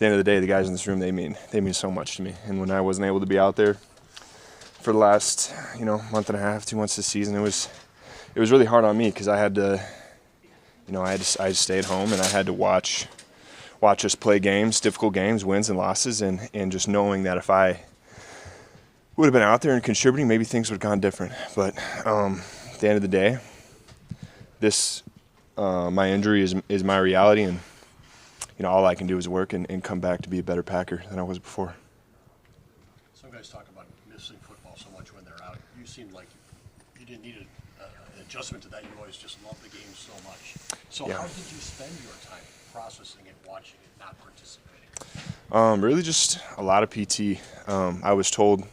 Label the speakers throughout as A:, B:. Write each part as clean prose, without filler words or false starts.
A: the end of the day, the guys in this room, they mean so much to me. And when I wasn't able to be out there for the last, month and a half, 2 months this season, it was really hard on me because I had to, I had to stay at home and I had to watch us play games, difficult games, wins and losses, and just knowing that if I would have been out there and contributing, maybe things would have gone different. But at the end of the day, this my injury is my reality, and all I can do is work and come back to be a better Packer than I was before.
B: Some guys talk about missing football so much when they're out. You seemed like you didn't need an adjustment to that. You always just loved the game so much. So
A: yeah.
B: How did you spend your time processing it, watching it, not participating?
A: Really just a lot of PT. I was told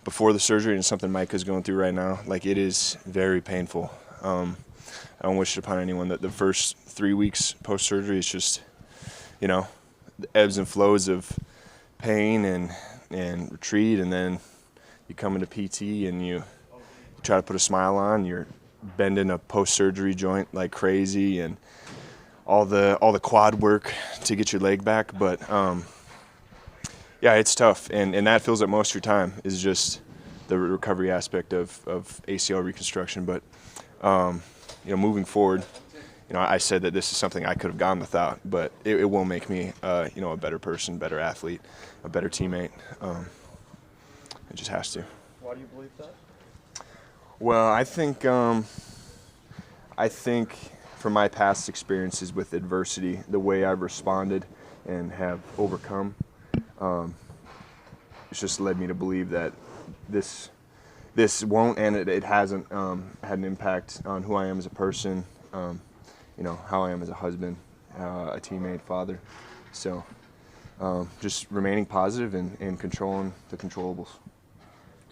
A: before the surgery, and something Mike is going through right now, like it is very painful. I don't wish it upon anyone that the first 3 weeks post-surgery is just, the ebbs and flows of pain and retreat, and then you come into PT and you try to put a smile on. You're bending a post-surgery joint like crazy, and all the quad work to get your leg back. But yeah, it's tough, and that fills up most of your time is just the recovery aspect of ACL reconstruction. But moving forward, I said that this is something I could have gone without, but it will make me, a better person, better athlete, a better teammate. It just has to.
C: Why do you believe that?
A: Well, I think from my past experiences with adversity, the way I've responded and have overcome, it's just led me to believe that this won't, and it hasn't had an impact on who I am as a person. How I am as a husband, a teammate, father. So just remaining positive and controlling the controllables.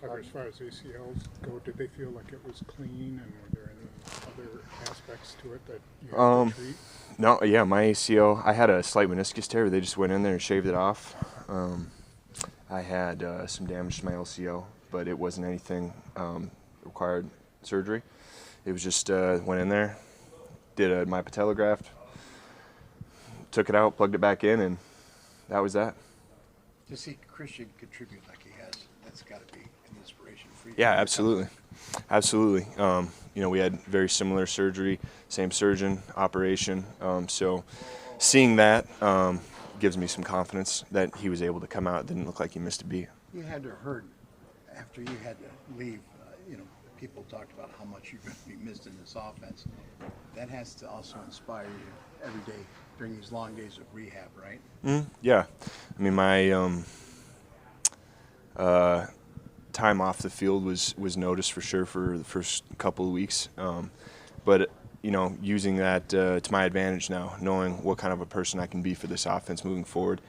D: Tucker, as far as ACLs go, did they feel like it was clean, and were there any other aspects to it that you had to treat?
A: No, yeah, my ACL, I had a slight meniscus tear. They just went in there and shaved it off. I had some damage to my LCL, but it wasn't anything required surgery. It was just went in there, did my patella graft, took it out, plugged it back in, and that was that.
B: To see Christian contribute like he has, that's got to be an inspiration for you.
A: Yeah, absolutely. Absolutely. We had very similar surgery, same surgeon, operation. So seeing that gives me some confidence that he was able to come out. It didn't look like he missed a beat.
E: You had to hurt after you had to leave. People talked about how much you're going to be missed in this offense. That has to also inspire you every day during these long days of rehab, right?
A: Yeah. I mean, my time off the field was noticed for sure for the first couple of weeks. But using that to my advantage now, knowing what kind of a person I can be for this offense moving forward.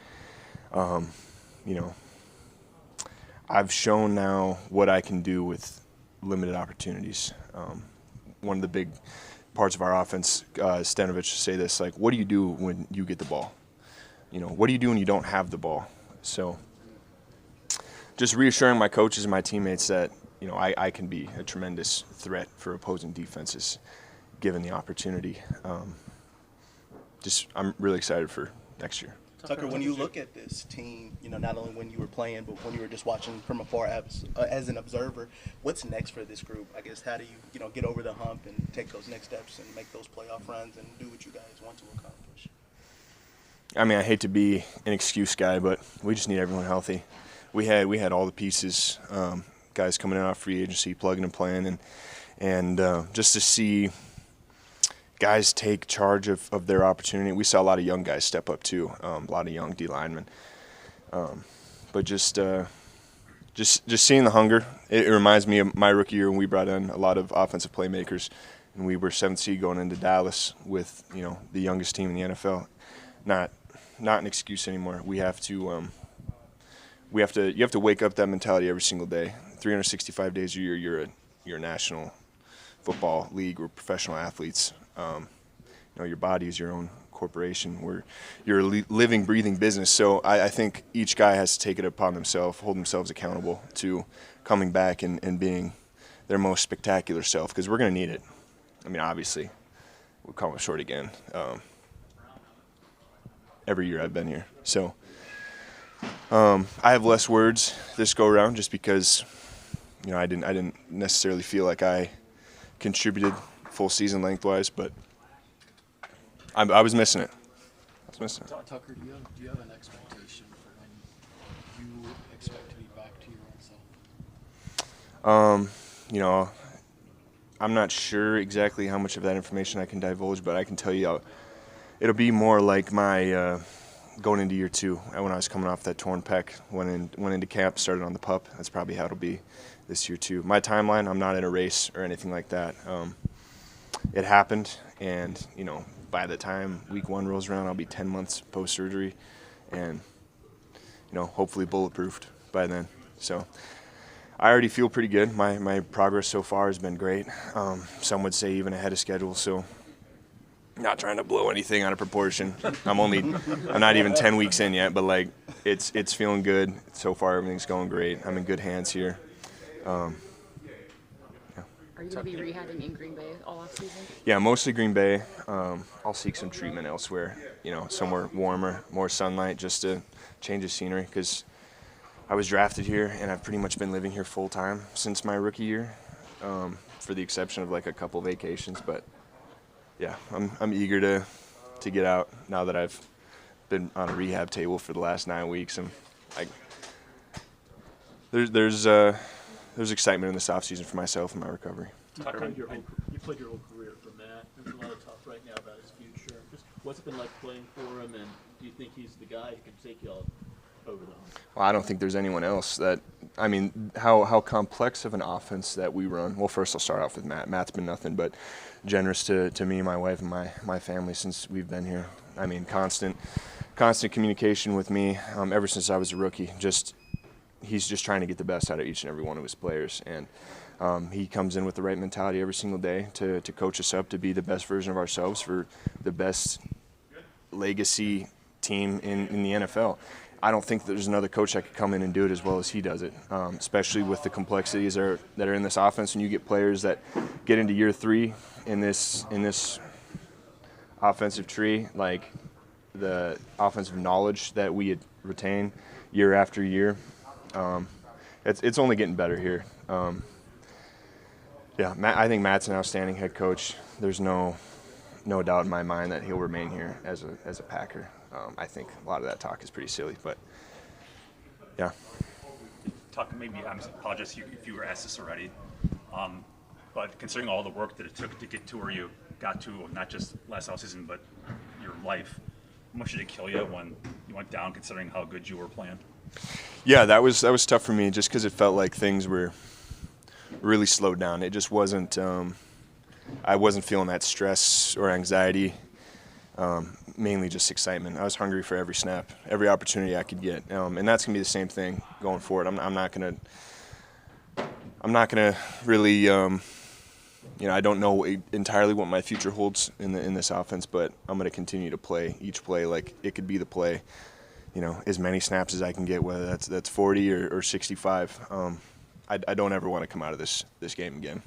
A: I've shown now what I can do with limited opportunities. One of the big parts of our offense, Stanovich say this, like, what do you do when you get the ball? What do you do when you don't have the ball? So just reassuring my coaches and my teammates that, I can be a tremendous threat for opposing defenses given the opportunity. I'm really excited for next year.
C: Tucker, when you look at this team, not only when you were playing, but when you were just watching from afar as an observer, what's next for this group? I guess how do you, get over the hump and take those next steps and make those playoff runs and do what you guys want to accomplish?
A: I mean, I hate to be an excuse guy, but we just need everyone healthy. We had all the pieces, guys coming in off free agency, plugging and playing, and just to see guys take charge of their opportunity. We saw a lot of young guys step up too, a lot of young D linemen. But just seeing the hunger, it reminds me of my rookie year when we brought in a lot of offensive playmakers, and we were 7th seed going into Dallas with the youngest team in the NFL. Not an excuse anymore. You have to wake up that mentality every single day. 365 days a year, you're a national football league. We're professional athletes. Your body is your own corporation. You're a living, breathing business. So I think each guy has to take it upon themselves, hold themselves accountable to coming back and being their most spectacular self, because we're going to need it. I mean, obviously, we'll come up short again every year I've been here. So I have less words this go around just because, I didn't necessarily feel like I contributed full season lengthwise, but I was missing it.
B: Tucker, do you have an expectation for when you expect to be back to your own self?
A: I'm not sure exactly how much of that information I can divulge, but I can tell you it'll be more like my going into year 2 when I was coming off that torn pec, went into camp, started on the pup. That's probably how it'll be this year too. My timeline, I'm not in a race or anything like that. It happened, and by the time week 1 rolls around, I'll be 10 months post-surgery, and hopefully bulletproofed by then. So I already feel pretty good. My progress so far has been great. Some would say even ahead of schedule. So not trying to blow anything out of proportion. I'm not even 10 weeks in yet, but it's feeling good so far. Everything's going great. I'm in good hands here.
F: Are you going to be rehabbing in Green Bay all off season?
A: Yeah, mostly Green Bay. I'll seek some treatment elsewhere, somewhere warmer, more sunlight, just to change the scenery, because I was drafted here and I've pretty much been living here full time since my rookie year, for the exception of a couple vacations. But yeah, I'm eager to get out now that I've been on a rehab table for the last 9 weeks. And there's excitement in this offseason for myself and my recovery.
G: You played your whole career for Matt. There's a lot of talk right now about his future. Just what's it been like playing for him, and do you think he's the guy who can take y'all over the hump?
A: Well, I don't think there's anyone else how complex of an offense that we run. Well, first I'll start off with Matt. Matt's been nothing but generous to me, my wife, and my family since we've been here. Constant communication with me ever since I was a rookie. He's just trying to get the best out of each and every one of his players, and he comes in with the right mentality every single day to coach us up to be the best version of ourselves for the best legacy team in the NFL. I don't think there's another coach that could come in and do it as well as he does it, especially with the complexities that are in this offense. And you get players that get into year 3 in this offensive tree, like the offensive knowledge that we retain year after year. It's only getting better here. I think Matt's an outstanding head coach. There's no doubt in my mind that he'll remain here as a Packer. I think a lot of that talk is pretty silly, but yeah.
H: Tucker, maybe I apologize if you were asked this already, but considering all the work that it took to get to where you got to, not just last offseason, but your life, how much did it kill you when you went down, considering how good you were playing?
A: Yeah, that was tough for me, just because it felt like things were really slowed down. It just wasn't. I wasn't feeling that stress or anxiety. Mainly just excitement. I was hungry for every snap, every opportunity I could get, and that's gonna be the same thing going forward. I'm not gonna really. I don't know entirely what my future holds in this offense, but I'm gonna continue to play each play like it could be the play. As many snaps as I can get, whether that's 40 or 65. I don't ever want to come out of this game again.